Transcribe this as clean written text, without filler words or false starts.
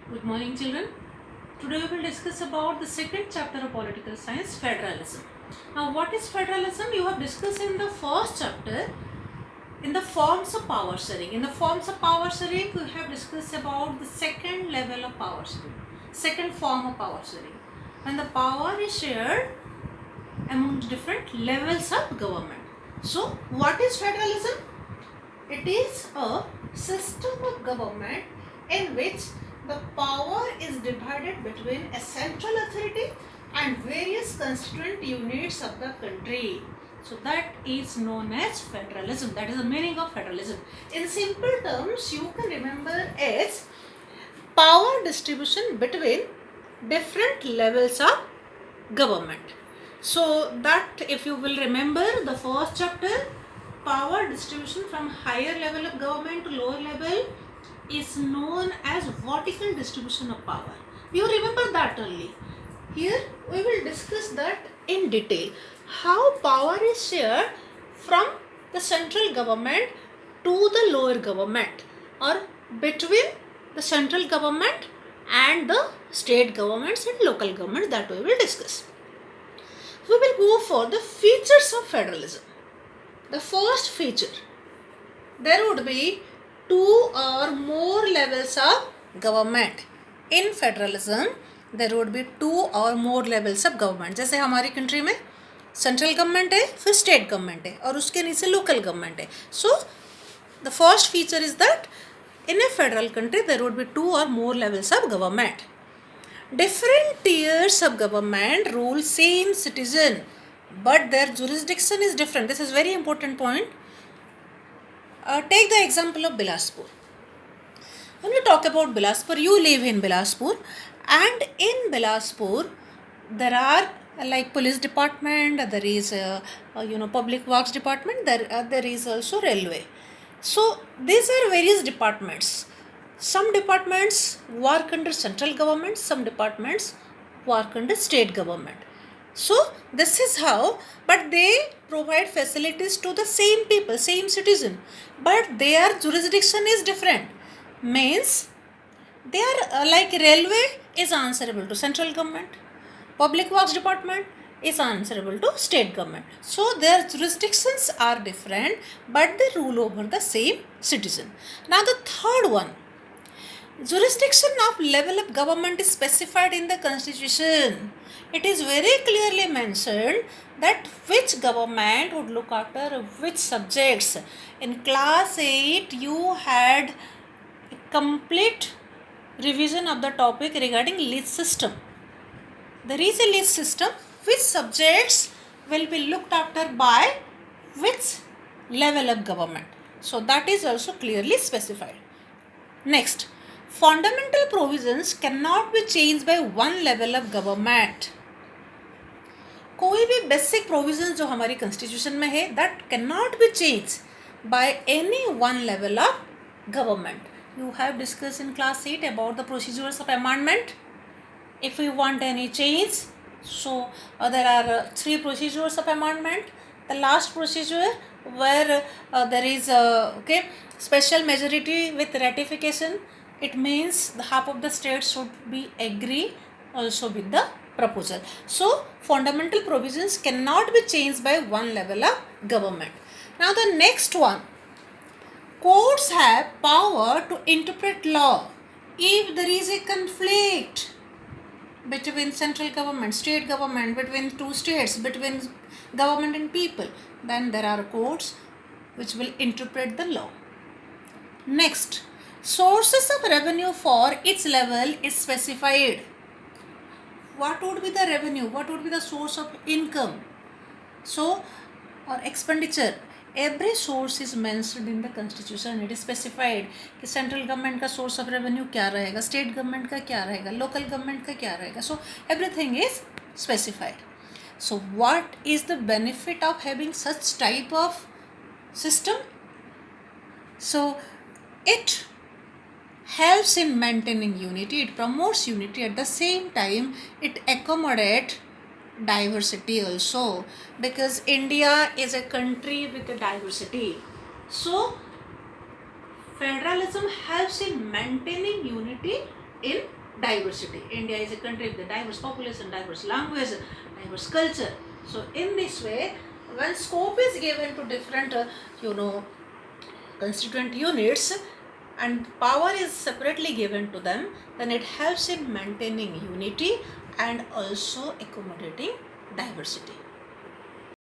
Good morning, children. Today we will discuss about the second chapter of political science, federalism. Now, what is federalism? You have discussed in the first chapter in the forms of power sharing. In the forms of power sharing, we have discussed about the second level of power sharing, second form of power sharing. When the power is shared among different levels of government. So, what is federalism? It is a system of government in which the power is divided between a central authority and various constituent units of the country. So that is known as federalism. That is the meaning of federalism. In simple terms, you can remember as power distribution between different levels of government. So that, if you will remember the first chapter, power distribution from higher level of government to lower level is known as vertical distribution of power. You remember that only. Here we will discuss that in detail. How power is shared from the central government to the lower government, or between the central government and the state governments and local governments, that we will discuss. We will go for the features of federalism. The first feature, there would be two or more levels of government. In federalism, there would be two or more levels of government. जैसे हमारी country में central government है, फिर state government है, और उसके नीचे local government है. So the first feature is that in a federal country there would be two or more levels of government. Different tiers of government rule same citizen, but their jurisdiction is different. This is very important point. Take the example of Bilaspur. When we talk about Bilaspur, you live in Bilaspur, and in Bilaspur there are like police department, there is public works department, there is also railway. So these are various departments. Some departments work under central government, some departments work under state government. So this is how, but they provide facilities to the same people, same citizen, but their jurisdiction is different. Means they are like railway is answerable to central government, public works department is answerable to state government. So their jurisdictions are different, but they rule over the same citizen. Now the third one, jurisdiction of level of government is specified in the constitution. It is very clearly mentioned that which government would look after which subjects. In class 8 you had a complete revision of the topic regarding list system. There is a list system, which subjects will be looked after by which level of government. So that is also clearly specified. Next, fundamental provisions cannot be changed by one level of government. कोई भी basic provision जो हमारी constitution में है, that can not be change by any one level of government. You have discussed in class 8 about the procedures of amendment. If we want any change, so there are three procedures of amendment. The last procedure where there is special majority with ratification. It means the half of the states should be agree also with the proposal. So fundamental provisions cannot be changed by one level of government. Now the next one, courts have power to interpret law if there is a conflict between central government, state government, between two states, between government and people. Then there are courts which will interpret the law. Next, sources of revenue for each level is specified. What would be the revenue? What would be the source of income? So, or expenditure. Every source is mentioned in the constitution. It is specified कि central government का source of revenue क्या रहेगा, state government का क्या रहेगा, local government का क्या रहेगा. So everything is specified. So what is the benefit of having such type of system? So it helps in maintaining unity. It promotes unity. At the same time, it accommodates diversity also, because India is a country with a diversity. So federalism helps in maintaining unity in diversity. India is a country with a diverse population, diverse language, diverse culture. So in this way, when scope is given to different constituent units and power is separately given to them, then it helps in maintaining unity and also accommodating diversity.